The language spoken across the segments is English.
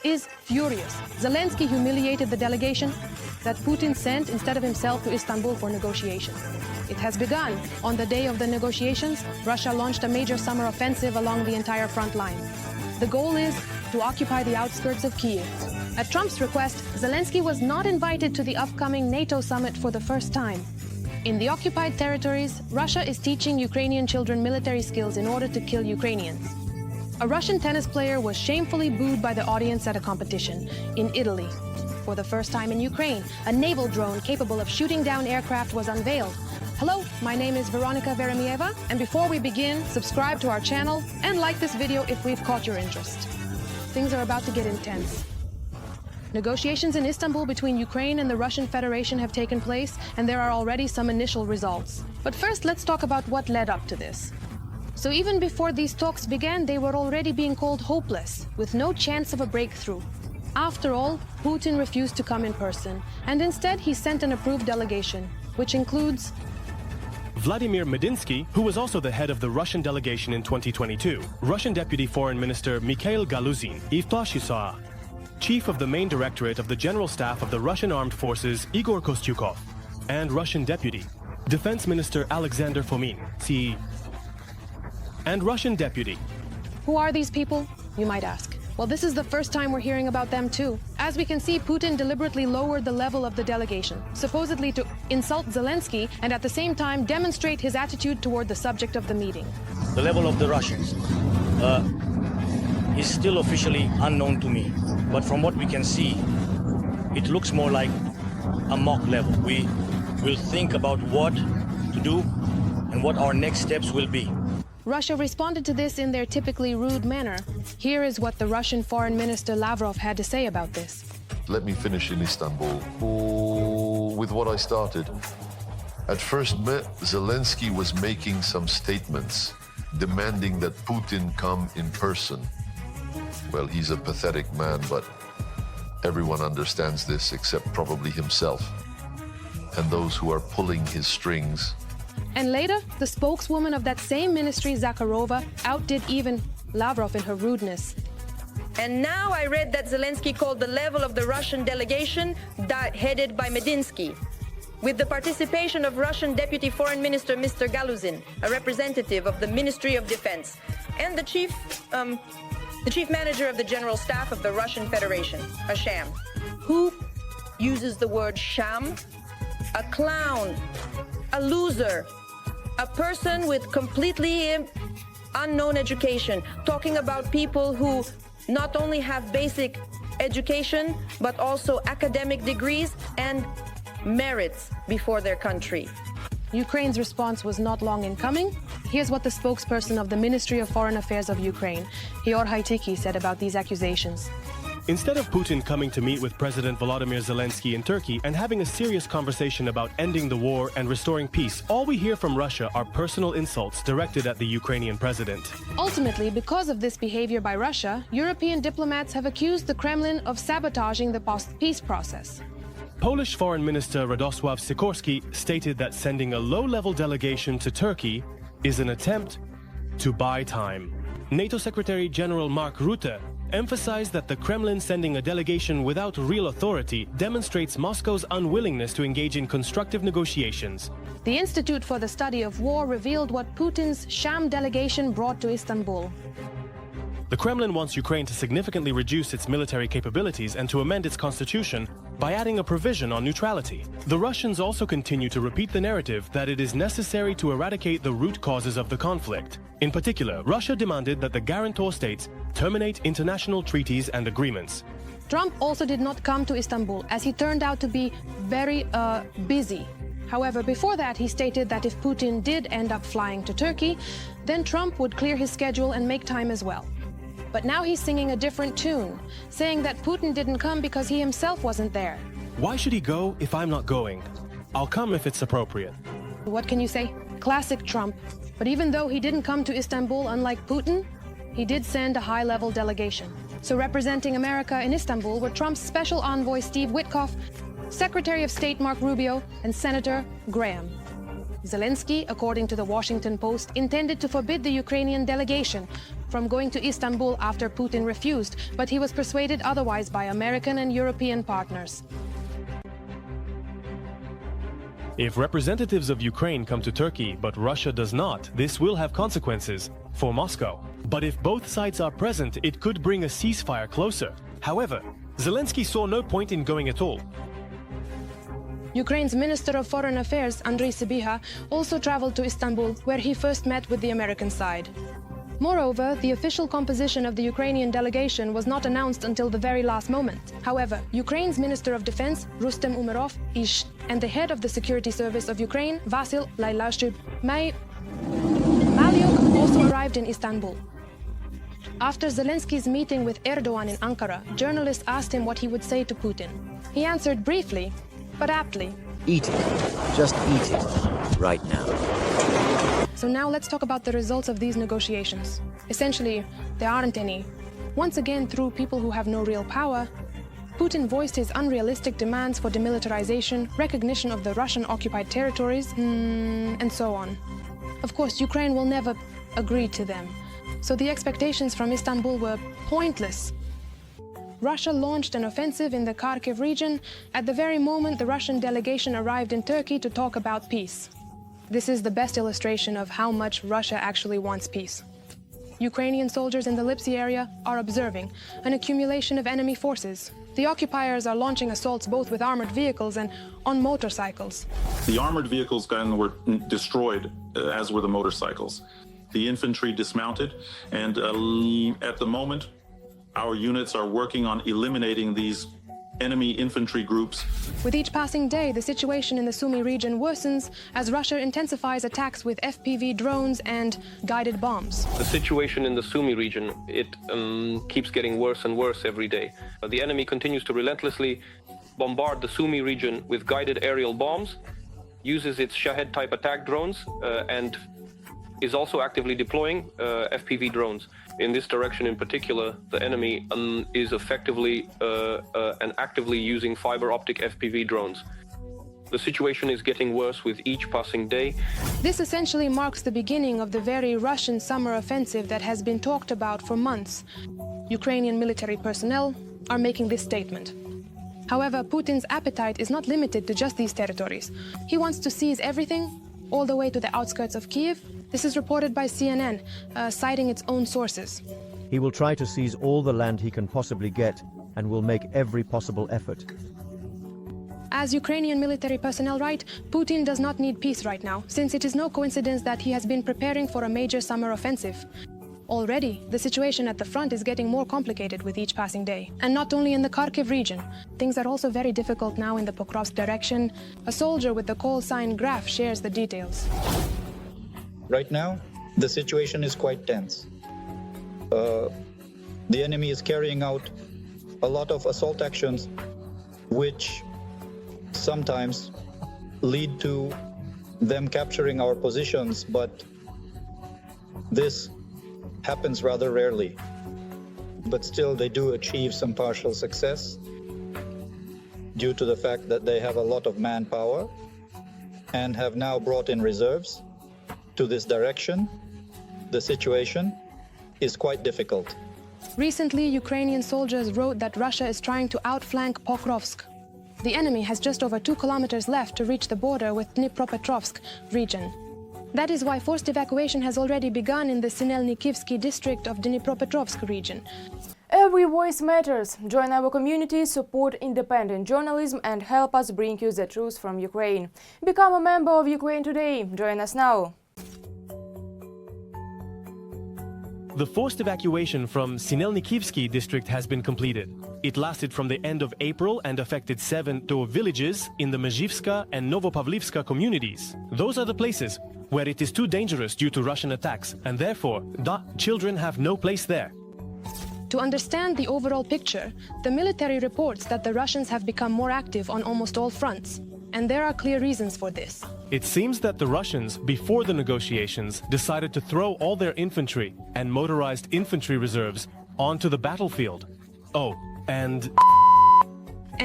is furious. Zelenskyy humiliated the delegation that Putin sent instead of himself to Istanbul for negotiations. It has begun. On the day of the negotiations, Russia launched a major summer offensive along the entire front line. The goal is to occupy the outskirts of Kyiv. At Trump's request, Zelenskyy was not invited to the upcoming NATO summit for the first time. In the occupied territories, Russia is teaching Ukrainian children military skills in order to kill Ukrainians. A Russian tennis player was shamefully booed by the audience at a competition in Italy. For the first time in Ukraine, a naval drone capable of shooting down aircraft was unveiled. Hello, my name is Veronika Veremieva, and before we begin, subscribe to our channel and like this video if we've caught your interest. Things are about to get intense. Negotiations in Istanbul between Ukraine and the Russian Federation have taken place, and there are already some initial results. But first, let's talk about what led up to this. So even before these talks began, they were already being called hopeless, with no chance of a breakthrough. After all, Putin refused to come in person, and instead he sent an approved delegation, which includes Vladimir Medinsky, who was also the head of the Russian delegation in 2022, Russian Deputy Foreign Minister Mikhail Galuzin, Evtashisua, Chief of the Main Directorate of the General Staff of the Russian Armed Forces Igor Kostyukov, and Russian Deputy Defense Minister Alexander Fomin, CE, and Russian Deputy. Who are these people, you might ask? Well, this is the first time we're hearing about them too. As we can see, Putin deliberately lowered the level of the delegation, supposedly to insult Zelenskyy and at the same time demonstrate his attitude toward the subject of the meeting. The level of the Russians is still officially unknown to me, but from what we can see, it looks more like a mock level. We will think about what to do and what our next steps will be. Russia responded to this in their typically rude manner. Here is what the Russian Foreign Minister Lavrov had to say about this. Let me finish in Istanbul with what I started. At first, Zelenskyy was making some statements, demanding that Putin come in person. Well, he's a pathetic man, but everyone understands this except probably himself and those who are pulling his strings. And later, the spokeswoman of that same ministry, Zakharova, outdid even Lavrov in her rudeness. And now I read that Zelenskyy called the level of the Russian delegation headed by Medinsky, with the participation of Russian Deputy Foreign Minister Mr. Galuzin, a representative of the Ministry of Defense, and the chief manager of the General Staff of the Russian Federation, a sham. Who uses the word sham? A clown, a loser, a person with completely unknown education, talking about people who not only have basic education, but also academic degrees and merits before their country. Ukraine's response was not long in coming. Here's what the spokesperson of the Ministry of Foreign Affairs of Ukraine, Ior Haitiki, said about these accusations. Instead of Putin coming to meet with President Volodymyr Zelenskyy in Turkey and having a serious conversation about ending the war and restoring peace, all we hear from Russia are personal insults directed at the Ukrainian president. Ultimately, because of this behavior by Russia, European diplomats have accused the Kremlin of sabotaging the peace process. Polish Foreign Minister Radosław Sikorski stated that sending a low-level delegation to Turkey is an attempt to buy time. NATO Secretary General Mark Rutte emphasized that the Kremlin sending a delegation without real authority demonstrates Moscow's unwillingness to engage in constructive negotiations. The Institute for the Study of War revealed what Putin's sham delegation brought to Istanbul. The Kremlin wants Ukraine to significantly reduce its military capabilities and to amend its constitution by adding a provision on neutrality. The Russians also continue to repeat the narrative that it is necessary to eradicate the root causes of the conflict. In particular, Russia demanded that the guarantor states terminate international treaties and agreements. Trump also did not come to Istanbul, as he turned out to be very busy. However, before that, he stated that if Putin did end up flying to Turkey, then Trump would clear his schedule and make time as well. But now he's singing a different tune, saying that Putin didn't come because he himself wasn't there. Why should he go if I'm not going? I'll come if it's appropriate. What can you say? Classic Trump. But even though he didn't come to Istanbul, unlike Putin, he did send a high-level delegation. So representing America in Istanbul were Trump's special envoy Steve Witkoff, Secretary of State Mark Rubio, and Senator Graham. Zelenskyy, according to the Washington Post, intended to forbid the Ukrainian delegation, from going to Istanbul after Putin refused, but he was persuaded otherwise by American and European partners. If representatives of Ukraine come to Turkey, but Russia does not, this will have consequences for Moscow. But if both sides are present, it could bring a ceasefire closer. However, Zelenskyy saw no point in going at all. Ukraine's Minister of Foreign Affairs, Andriy Sybiha, also traveled to Istanbul, where he first met with the American side. Moreover, the official composition of the Ukrainian delegation was not announced until the very last moment. However, Ukraine's Minister of Defense, Rustem Umerov, and the head of the Security Service of Ukraine, Vasil Lailashchuk Malyuk, also arrived in Istanbul. After Zelenskyy's meeting with Erdogan in Ankara, journalists asked him what he would say to Putin. He answered briefly, but aptly. Eat it. Just eat it. Right now. So now let's talk about the results of these negotiations. Essentially, there aren't any. Once again, through people who have no real power, Putin voiced his unrealistic demands for demilitarization, recognition of the Russian-occupied territories, and so on. Of course, Ukraine will never agree to them. So the expectations from Istanbul were pointless. Russia launched an offensive in the Kyiv region at the very moment the Russian delegation arrived in Turkey to talk about peace. This is the best illustration of how much Russia actually wants peace. Ukrainian soldiers in the Lipsy area are observing an accumulation of enemy forces. The occupiers are launching assaults both with armored vehicles and on motorcycles. The armored vehicles were destroyed, as were the motorcycles. The infantry dismounted, and at the moment, our units are working on eliminating these enemy infantry groups. With each passing day, the situation in the Sumy region worsens as Russia intensifies attacks with FPV drones and guided bombs. The situation in the Sumy region, it keeps getting worse and worse every day. The enemy continues to relentlessly bombard the Sumy region with guided aerial bombs, uses its Shahed-type attack drones, and is also actively deploying FPV drones. In this direction in particular, the enemy is effectively and actively using fiber optic FPV drones. The situation is getting worse with each passing day. This essentially marks the beginning of the very Russian summer offensive that has been talked about for months. Ukrainian military personnel are making this statement. However, Putin's appetite is not limited to just these territories. He wants to seize everything, all the way to the outskirts of Kyiv. This is reported by CNN, citing its own sources. He will try to seize all the land he can possibly get and will make every possible effort. As Ukrainian military personnel write, Putin does not need peace right now, since it is no coincidence that he has been preparing for a major summer offensive. Already, the situation at the front is getting more complicated with each passing day. And not only in the Kharkiv region. Things are also very difficult now in the Pokrovsk direction. A soldier with the call sign Graf shares the details. Right now, the situation is quite tense. The enemy is carrying out a lot of assault actions, which sometimes lead to them capturing our positions, but this happens rather rarely. But still, they do achieve some partial success due to the fact that they have a lot of manpower and have now brought in reserves to this direction. The situation is quite difficult. Recently, Ukrainian soldiers wrote that Russia is trying to outflank Pokrovsk. The enemy has just over 2 kilometers left to reach the border with Dnipropetrovsk region. That is why forced evacuation has already begun in the Sinelnikivsky district of Dnipropetrovsk region. Every voice matters. Join our community, support independent journalism and help us bring you the truth from Ukraine. Become a member of Ukraine Today. Join us now. The forced evacuation from Sinelnikivsky district has been completed. It lasted from the end of April and affected 7 villages in the Mezhivska and Novopavlivska communities. Those are the places where it is too dangerous due to Russian attacks, and therefore, children have no place there. To understand the overall picture, the military reports that the Russians have become more active on almost all fronts. And there are clear reasons for this. It seems that the Russians, before the negotiations, decided to throw all their infantry and motorized infantry reserves onto the battlefield. Oh, and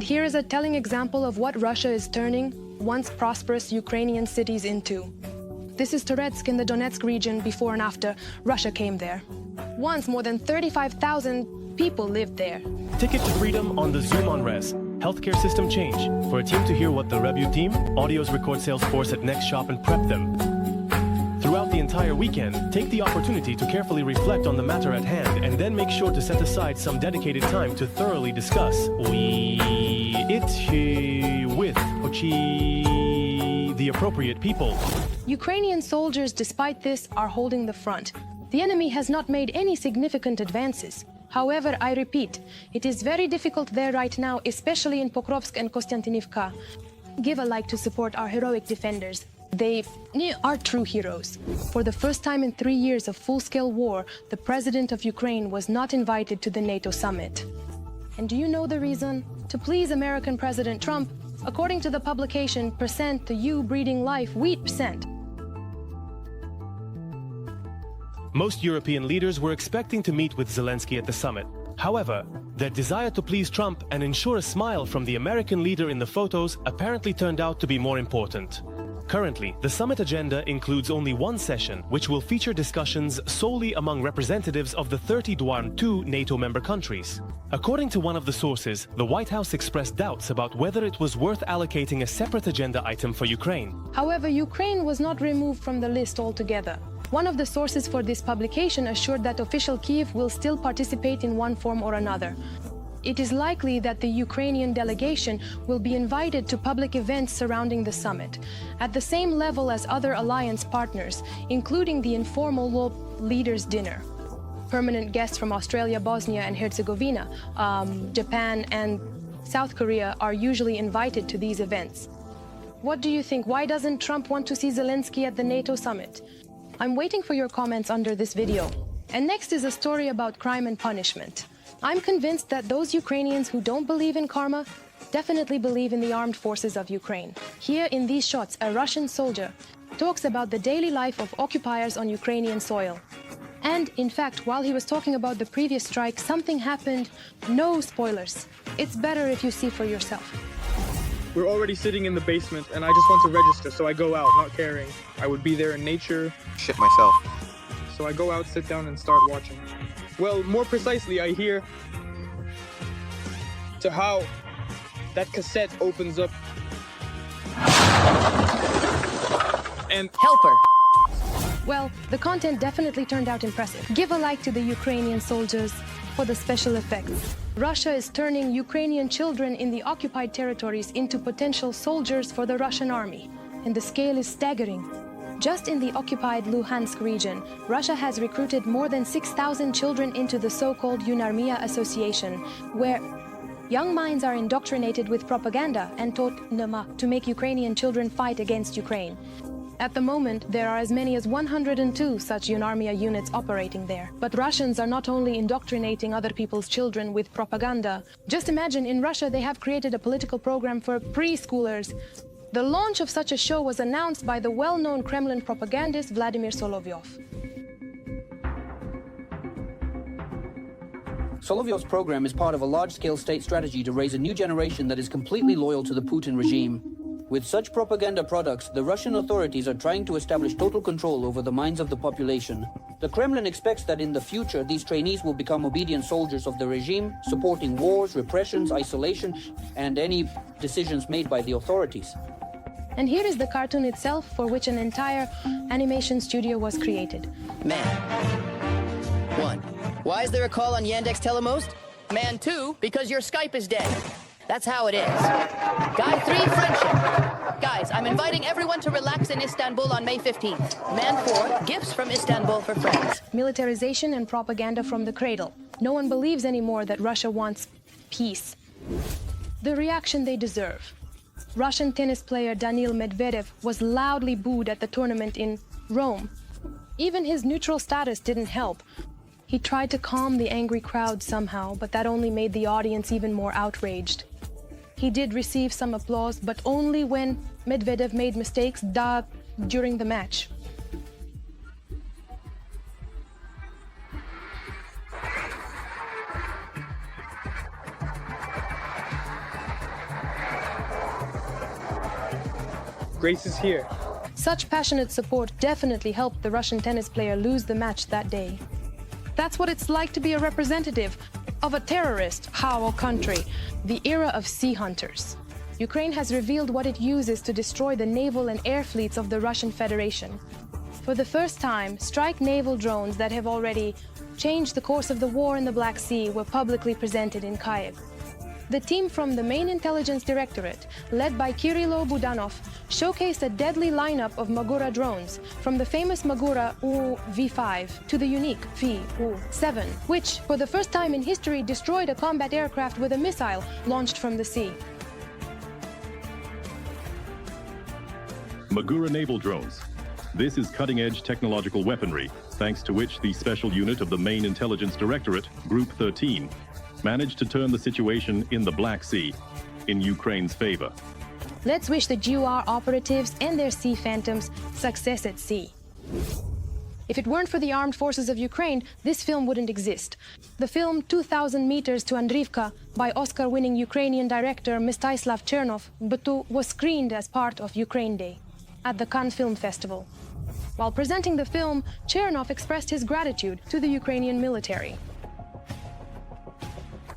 here is a telling example of what Russia is turning once prosperous Ukrainian cities into. This is Toretsk in the Donetsk region before and after Russia came there. once, more than 35,000 people lived there. Ticket to freedom on the Zoom on Res. Healthcare system change. For a team to hear what the Rebu team, audios record sales force at next shop and prep them. Throughout the entire weekend, take the opportunity to carefully reflect on the matter at hand and then make sure to set aside some dedicated time to thoroughly discuss the appropriate people. Ukrainian soldiers, despite this, are holding the front. The enemy has not made any significant advances. However, I repeat, it is very difficult there right now, especially in Pokrovsk and Kostiantynivka. Give a like to support our heroic defenders. They are true heroes. For the first time in 3 years of full-scale war, the president of Ukraine was not invited to the NATO summit. And do you know the reason? To please American President Trump, according to the publication Percent to You Breeding Life Wheat Percent. Most European leaders were expecting to meet with Zelenskyy at the summit. However, their desire to please Trump and ensure a smile from the American leader in the photos apparently turned out to be more important. Currently, the summit agenda includes only one session, which will feature discussions solely among representatives of the 32 NATO member countries. According to one of the sources, the White House expressed doubts about whether it was worth allocating a separate agenda item for Ukraine. However, Ukraine was not removed from the list altogether. One of the sources for this publication assured that official Kyiv will still participate in one form or another. It is likely that the Ukrainian delegation will be invited to public events surrounding the summit, at the same level as other alliance partners, including the informal leaders' dinner. Permanent guests from Australia, Bosnia and Herzegovina, Japan and South Korea are usually invited to these events. What do you think? Why doesn't Trump want to see Zelenskyy at the NATO summit? I'm waiting for your comments under this video. And next is a story about crime and punishment. I'm convinced that those Ukrainians who don't believe in karma definitely believe in the armed forces of Ukraine. Here in these shots, a Russian soldier talks about the daily life of occupiers on Ukrainian soil. And in fact, while he was talking about the previous strike, something happened. No spoilers. It's better if you see for yourself. We're already sitting in the basement, and I just want to register, so I go out, not caring. I would be there in nature. Shit myself. So I go out, sit down, and start watching. Well, more precisely, I hear to how that cassette opens up and helper. Well, the content definitely turned out impressive. Give a like to the Ukrainian soldiers for the special effects. Russia is turning Ukrainian children in the occupied territories into potential soldiers for the Russian army, and the scale is staggering. Just in the occupied Luhansk region, Russia has recruited more than 6,000 children into the so-called Yunarmia Association, where young minds are indoctrinated with propaganda and taught to make Ukrainian children fight against Ukraine. At the moment, there are as many as 102 such Yunarmia units operating there. But Russians are not only indoctrinating other people's children with propaganda. Just imagine, in Russia they have created a political program for preschoolers. The launch of such a show was announced by the well-known Kremlin propagandist Vladimir Solovyov. Solovyov's program is part of a large-scale state strategy to raise a new generation that is completely loyal to the Putin regime. With such propaganda products, the Russian authorities are trying to establish total control over the minds of the population. The Kremlin expects that in the future, these trainees will become obedient soldiers of the regime, supporting wars, repressions, isolation, and any decisions made by the authorities. And here is the cartoon itself, for which an entire animation studio was created. Man 1. Why is there a call on Yandex Telemost? Man 2, because your Skype is dead. That's how it is. Guy 3, friendship. Guys, I'm inviting everyone to relax in Istanbul on May 15th. Man 4, gifts from Istanbul for friends. Militarization and propaganda from the cradle. No one believes anymore that Russia wants peace. The reaction they deserve. Russian tennis player Daniil Medvedev was loudly booed at the tournament in Rome. Even his neutral status didn't help. He tried to calm the angry crowd somehow, but that only made the audience even more outraged. He did receive some applause, but only when Medvedev made mistakes during the match. Grace is here. Such passionate support definitely helped the Russian tennis player lose the match that day. That's what it's like to be a representative of a terrorist How country, the era of sea hunters. Ukraine has revealed what it uses to destroy the naval and air fleets of the Russian Federation. For the first time, strike naval drones that have already changed the course of the war in the Black Sea were publicly presented in Kyiv. The team from the main intelligence directorate, led by Kirilo Budanov, showcased a deadly lineup of Magura drones, from the famous Magura U-V5 to the unique V-U-7, which, for the first time in history, destroyed a combat aircraft with a missile launched from the sea. Magura naval drones. This is cutting-edge technological weaponry, thanks to which the special unit of the main intelligence directorate, Group 13, managed to turn the situation in the Black Sea in Ukraine's favor. Let's wish the GUR operatives and their sea phantoms success at sea. If it weren't for the armed forces of Ukraine, this film wouldn't exist. The film 2,000 Meters to Avdiivka by Oscar-winning Ukrainian director Mstyslav Chernov was screened as part of Ukraine Day at the Cannes Film Festival. While presenting the film, Chernov expressed his gratitude to the Ukrainian military.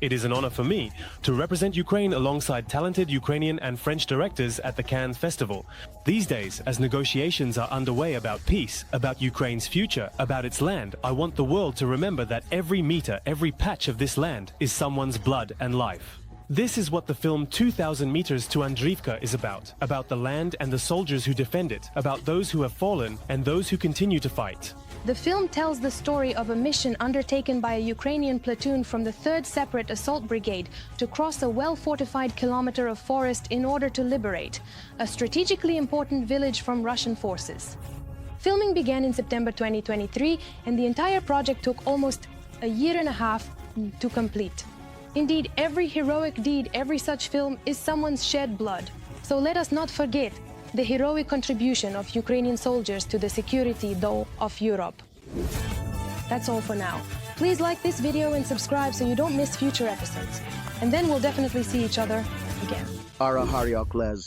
It is an honor for me to represent Ukraine alongside talented Ukrainian and French directors at the Cannes Festival. These days, as negotiations are underway about peace, about Ukraine's future, about its land, I want the world to remember that every meter, every patch of this land is someone's blood and life. This is what the film 2,000 Meters to Avdiivka is about the land and the soldiers who defend it, about those who have fallen and those who continue to fight. The film tells the story of a mission undertaken by a Ukrainian platoon from the 3rd Separate Assault Brigade to cross a well-fortified kilometer of forest in order to liberate a strategically important village from Russian forces. Filming began in September 2023, and the entire project took almost a year and a half to complete. Indeed, every heroic deed, every such film is someone's shed blood. So let us not forget the heroic contribution of Ukrainian soldiers to the security, though, of Europe. That's all for now. Please like this video and subscribe so you don't miss future episodes. And then we'll definitely see each other again.